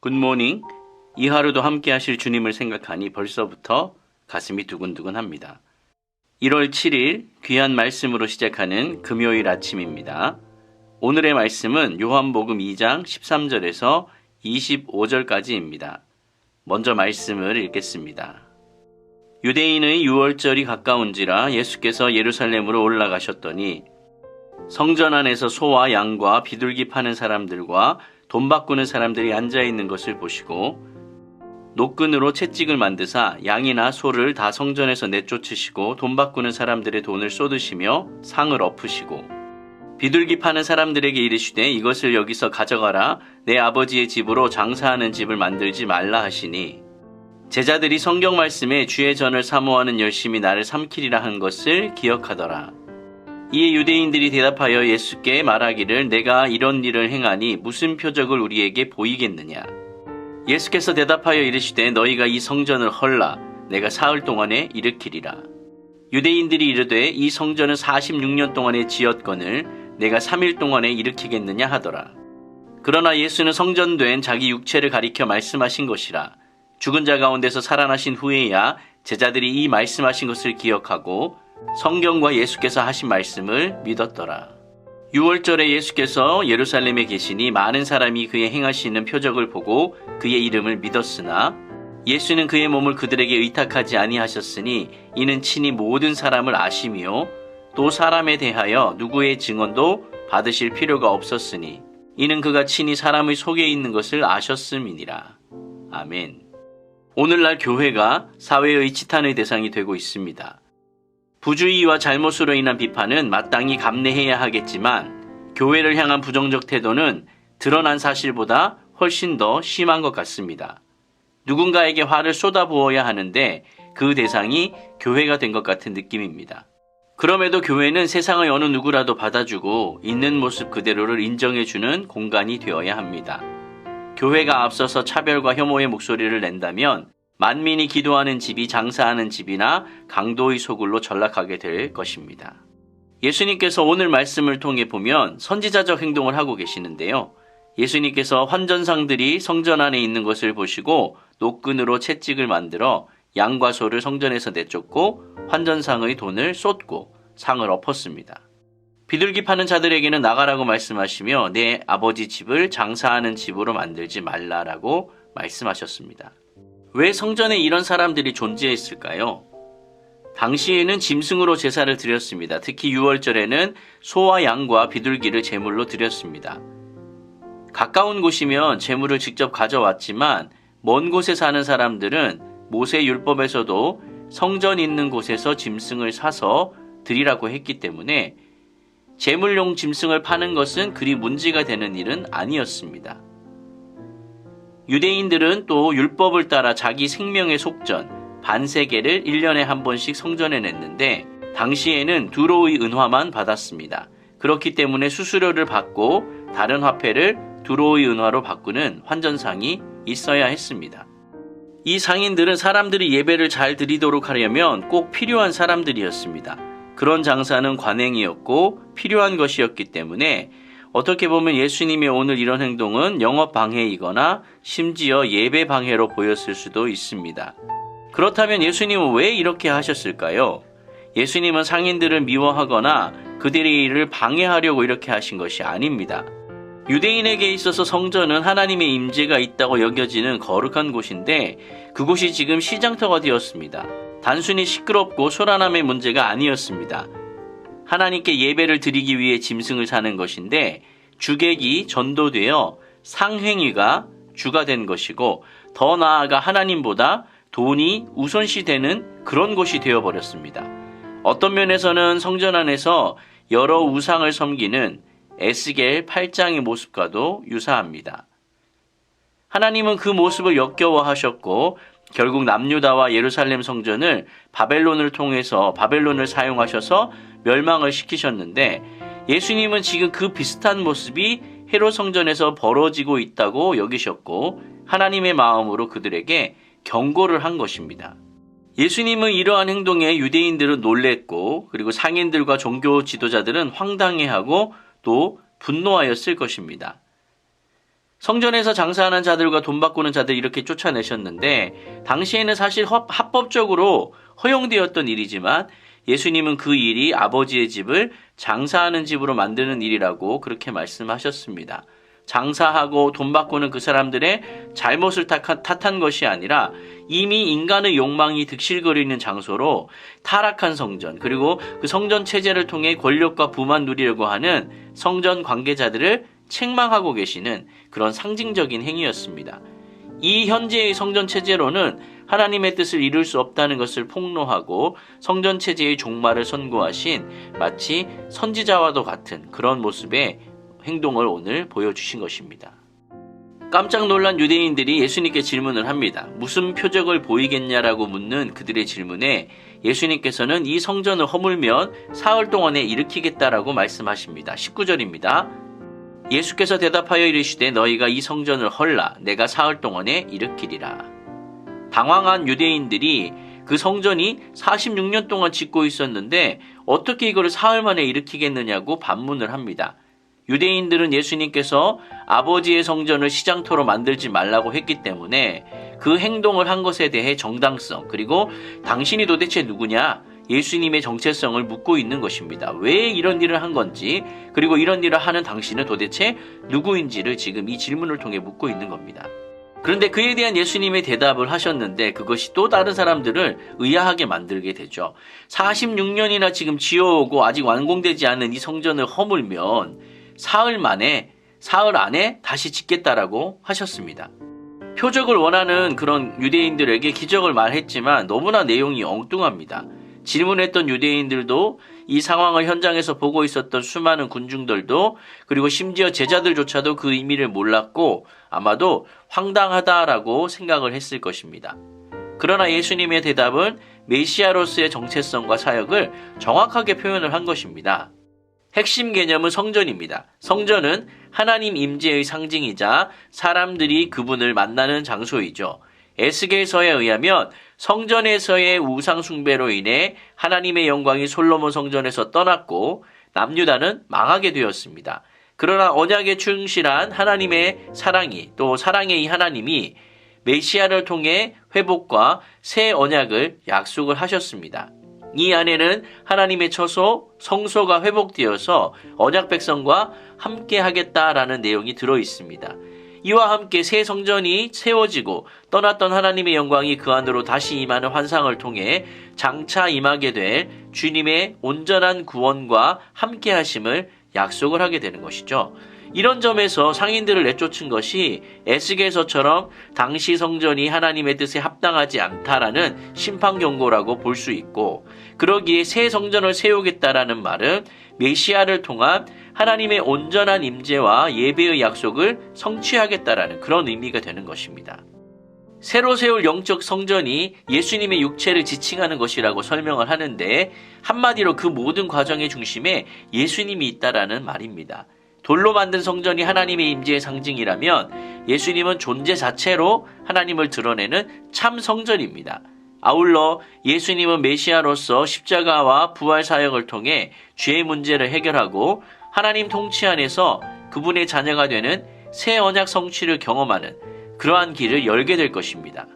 굿모닝. 이 하루도 함께 하실 주님을 생각하니 벌써부터 가슴이 두근두근합니다. 1월 7일 귀한 말씀으로 시작하는 금요일 아침입니다. 오늘의 말씀은 요한복음 2장 13절에서 25절까지입니다. 먼저 말씀을 읽겠습니다. 유대인의 유월절이 가까운지라 예수께서 예루살렘으로 올라가셨더니 성전 안에서 소와 양과 비둘기 파는 사람들과 돈 바꾸는 사람들이 앉아있는 것을 보시고 노끈으로 채찍을 만드사 양이나 소를 다 성전에서 내쫓으시고 돈 바꾸는 사람들의 돈을 쏟으시며 상을 엎으시고 비둘기 파는 사람들에게 이르시되 이것을 여기서 가져가라. 내 아버지의 집으로 장사하는 집을 만들지 말라 하시니 제자들이 성경 말씀에 주의 전을 사모하는 열심히 나를 삼키리라 한 것을 기억하더라. 이에 유대인들이 대답하여 예수께 말하기를 내가 이런 일을 행하니 무슨 표적을 우리에게 보이겠느냐. 예수께서 대답하여 이르시되 너희가 이 성전을 헐라. 내가 사흘 동안에 일으키리라. 유대인들이 이르되 이 성전은 46년 동안에 지었거늘 내가 3일 동안에 일으키겠느냐 하더라. 그러나 예수는 성전된 자기 육체를 가리켜 말씀하신 것이라. 죽은 자 가운데서 살아나신 후에야 제자들이 이 말씀하신 것을 기억하고 성경과 예수께서 하신 말씀을 믿었더라. 6월절에 예수께서 예루살렘에 계시니 많은 사람이 그의 행하시는 표적을 보고 그의 이름을 믿었으나 예수는 그의 몸을 그들에게 의탁하지 아니하셨으니 이는 친히 모든 사람을 아시며 또 사람에 대하여 누구의 증언도 받으실 필요가 없었으니 이는 그가 친히 사람의 속에 있는 것을 아셨음이니라. 아멘. 오늘날 교회가 사회의 지탄의 대상이 되고 있습니다. 부주의와 잘못으로 인한 비판은 마땅히 감내해야 하겠지만 교회를 향한 부정적 태도는 드러난 사실보다 훨씬 더 심한 것 같습니다. 누군가에게 화를 쏟아부어야 하는데 그 대상이 교회가 된 것 같은 느낌입니다. 그럼에도 교회는 세상의 어느 누구라도 받아주고 있는 모습 그대로를 인정해주는 공간이 되어야 합니다. 교회가 앞서서 차별과 혐오의 목소리를 낸다면 만민이 기도하는 집이 장사하는 집이나 강도의 소굴로 전락하게 될 것입니다. 예수님께서 오늘 말씀을 통해 보면 선지자적 행동을 하고 계시는데요. 예수님께서 환전상들이 성전 안에 있는 것을 보시고 노끈으로 채찍을 만들어 양과 소를 성전에서 내쫓고 환전상의 돈을 쏟고 상을 엎었습니다. 비둘기 파는 자들에게는 나가라고 말씀하시며 내 아버지 집을 장사하는 집으로 만들지 말라라고 말씀하셨습니다. 왜 성전에 이런 사람들이 존재했을까요? 당시에는 짐승으로 제사를 드렸습니다. 특히 6월절에는 소와 양과 비둘기를 제물로 드렸습니다. 가까운 곳이면 제물을 직접 가져왔지만 먼 곳에 사는 사람들은 모세 율법에서도 성전 있는 곳에서 짐승을 사서 드리라고 했기 때문에 제물용 짐승을 파는 것은 그리 문제가 되는 일은 아니었습니다. 유대인들은 또 율법을 따라 자기 생명의 속전, 반세계를 1년에 한 번씩 성전에 냈는데 당시에는 두로의 은화만 받았습니다. 그렇기 때문에 수수료를 받고 다른 화폐를 두로의 은화로 바꾸는 환전상이 있어야 했습니다. 이 상인들은 사람들이 예배를 잘 드리도록 하려면 꼭 필요한 사람들이었습니다. 그런 장사는 관행이었고 필요한 것이었기 때문에 어떻게 보면 예수님의 오늘 이런 행동은 영업 방해이거나 심지어 예배 방해로 보였을 수도 있습니다. 그렇다면 예수님은 왜 이렇게 하셨을까요? 예수님은 상인들을 미워하거나 그들의 일을 방해하려고 이렇게 하신 것이 아닙니다. 유대인에게 있어서 성전은 하나님의 임재가 있다고 여겨지는 거룩한 곳인데 그곳이 지금 시장터가 되었습니다. 단순히 시끄럽고 소란함의 문제가 아니었습니다. 하나님께 예배를 드리기 위해 짐승을 사는 것인데 주객이 전도되어 상행위가 주가 된 것이고 더 나아가 하나님보다 돈이 우선시되는 그런 곳이 되어버렸습니다. 어떤 면에서는 성전 안에서 여러 우상을 섬기는 에스겔 8장의 모습과도 유사합니다. 하나님은 그 모습을 역겨워하셨고 결국 남유다와 예루살렘 성전을 바벨론을 통해서 바벨론을 사용하셔서 멸망을 시키셨는데 예수님은 지금 그 비슷한 모습이 헤롯 성전에서 벌어지고 있다고 여기셨고 하나님의 마음으로 그들에게 경고를 한 것입니다. 예수님은 이러한 행동에 유대인들은 놀랬고 그리고 상인들과 종교 지도자들은 황당해하고 또 분노하였을 것입니다. 성전에서 장사하는 자들과 돈 바꾸는 자들 이렇게 쫓아내셨는데 당시에는 사실 합법적으로 허용되었던 일이지만 예수님은 그 일이 아버지의 집을 장사하는 집으로 만드는 일이라고 그렇게 말씀하셨습니다. 장사하고 돈 바꾸는 그 사람들의 잘못을 탓한 것이 아니라 이미 인간의 욕망이 득실거리는 장소로 타락한 성전, 그리고 그 성전 체제를 통해 권력과 부만 누리려고 하는 성전 관계자들을 책망하고 계시는 그런 상징적인 행위였습니다. 이 현재의 성전 체제로는 하나님의 뜻을 이룰 수 없다는 것을 폭로하고 성전 체제의 종말을 선고하신 마치 선지자와도 같은 그런 모습의 행동을 오늘 보여주신 것입니다. 깜짝 놀란 유대인들이 예수님께 질문을 합니다. 무슨 표적을 보이겠냐라고 묻는 그들의 질문에 예수님께서는 이 성전을 허물면 사흘 동안에 일으키겠다라고 말씀하십니다. 19절입니다. 예수께서 대답하여 이르시되 너희가 이 성전을 헐라 내가 사흘 동안에 일으키리라. 당황한 유대인들이 그 성전이 46년 동안 짓고 있었는데 어떻게 이거를 사흘 만에 일으키겠느냐고 반문을 합니다. 유대인들은 예수님께서 아버지의 성전을 시장터로 만들지 말라고 했기 때문에 그 행동을 한 것에 대해 정당성, 그리고 당신이 도대체 누구냐? 예수님의 정체성을 묻고 있는 것입니다. 왜 이런 일을 한 건지, 그리고 이런 일을 하는 당신은 도대체 누구인지를 지금 이 질문을 통해 묻고 있는 겁니다. 그런데 그에 대한 예수님의 대답을 하셨는데 그것이 또 다른 사람들을 의아하게 만들게 되죠. 46년이나 지금 지어오고 아직 완공되지 않은 이 성전을 허물면 사흘 안에 다시 짓겠다라고 하셨습니다. 표적을 원하는 그런 유대인들에게 기적을 말했지만 너무나 내용이 엉뚱합니다. 질문했던 유대인들도 이 상황을 현장에서 보고 있었던 수많은 군중들도 그리고 심지어 제자들조차도 그 의미를 몰랐고 아마도 황당하다라고 생각을 했을 것입니다. 그러나 예수님의 대답은 메시아로서의 정체성과 사역을 정확하게 표현을 한 것입니다. 핵심 개념은 성전입니다. 성전은 하나님 임재의 상징이자 사람들이 그분을 만나는 장소이죠. 에스겔서에 의하면 성전에서의 우상 숭배로 인해 하나님의 영광이 솔로몬 성전에서 떠났고 남유다는 망하게 되었습니다. 그러나 언약에 충실한 하나님의 사랑이 또 사랑의 이 하나님이 메시아를 통해 회복과 새 언약을 약속을 하셨습니다. 이 안에는 하나님의 처소, 성소가 회복되어서 언약 백성과 함께 하겠다라는 내용이 들어 있습니다. 이와 함께 새 성전이 세워지고 떠났던 하나님의 영광이 그 안으로 다시 임하는 환상을 통해 장차 임하게 될 주님의 온전한 구원과 함께 하심을 약속을 하게 되는 것이죠. 이런 점에서 상인들을 내쫓은 것이 에스겔서처럼 당시 성전이 하나님의 뜻에 합당하지 않다라는 심판 경고라고 볼 수 있고, 그러기에 새 성전을 세우겠다라는 말은 메시아를 통한 하나님의 온전한 임재와 예배의 약속을 성취하겠다라는 그런 의미가 되는 것입니다. 새로 세울 영적 성전이 예수님의 육체를 지칭하는 것이라고 설명을 하는데 한마디로 그 모든 과정의 중심에 예수님이 있다라는 말입니다. 돌로 만든 성전이 하나님의 임재의 상징이라면 예수님은 존재 자체로 하나님을 드러내는 참 성전입니다. 아울러 예수님은 메시아로서 십자가와 부활 사역을 통해 죄의 문제를 해결하고 하나님 통치 안에서 그분의 자녀가 되는 새 언약 성취를 경험하는 그러한 길을 열게 될 것입니다.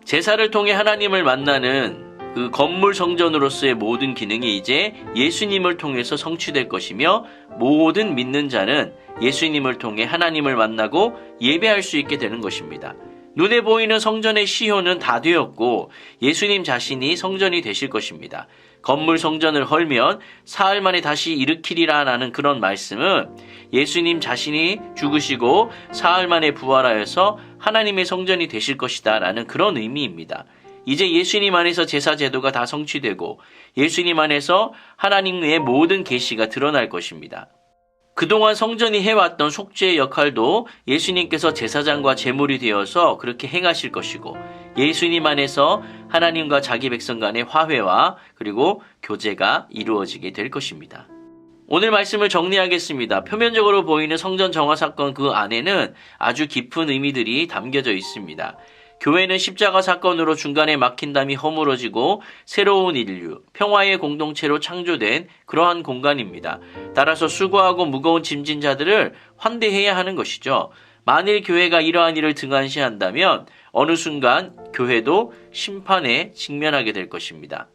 제사를 통해 하나님을 만나는 그 건물 성전으로서의 모든 기능이 이제 예수님을 통해서 성취될 것이며 모든 믿는 자는 예수님을 통해 하나님을 만나고 예배할 수 있게 되는 것입니다. 눈에 보이는 성전의 시효는 다 되었고 예수님 자신이 성전이 되실 것입니다. 건물 성전을 헐면 사흘 만에 다시 일으키리라라는 그런 말씀은 예수님 자신이 죽으시고 사흘 만에 부활하여서 하나님의 성전이 되실 것이다 라는 그런 의미입니다. 이제 예수님 안에서 제사 제도가 다 성취되고 예수님 안에서 하나님의 모든 계시가 드러날 것입니다. 그동안 성전이 해왔던 속죄의 역할도 예수님께서 제사장과 제물이 되어서 그렇게 행하실 것이고 예수님 안에서 하나님과 자기 백성 간의 화해와 그리고 교제가 이루어지게 될 것입니다. 오늘 말씀을 정리하겠습니다. 표면적으로 보이는 성전 정화 사건 그 안에는 아주 깊은 의미들이 담겨져 있습니다. 교회는 십자가 사건으로 중간에 막힌 담이 허물어지고 새로운 인류, 평화의 공동체로 창조된 그러한 공간입니다. 따라서 수고하고 무거운 짐진 자들을 환대해야 하는 것이죠. 만일 교회가 이러한 일을 등한시한다면 어느 순간 교회도 심판에 직면하게 될 것입니다.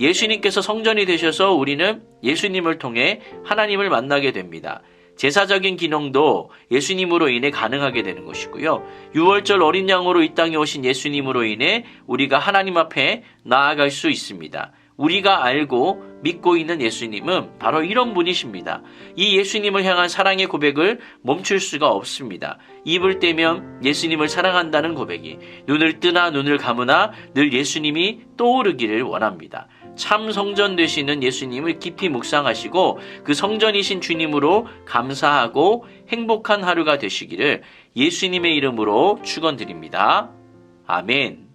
예수님께서 성전이 되셔서 우리는 예수님을 통해 하나님을 만나게 됩니다. 제사적인 기능도 예수님으로 인해 가능하게 되는 것이고요. 유월절 어린 양으로 이 땅에 오신 예수님으로 인해 우리가 하나님 앞에 나아갈 수 있습니다. 우리가 알고 믿고 있는 예수님은 바로 이런 분이십니다. 이 예수님을 향한 사랑의 고백을 멈출 수가 없습니다. 입을 떼면 예수님을 사랑한다는 고백이 눈을 뜨나 눈을 감으나 늘 예수님이 떠오르기를 원합니다. 참 성전 되시는 예수님을 깊이 묵상하시고 그 성전이신 주님으로 감사하고 행복한 하루가 되시기를 예수님의 이름으로 축원드립니다. 아멘.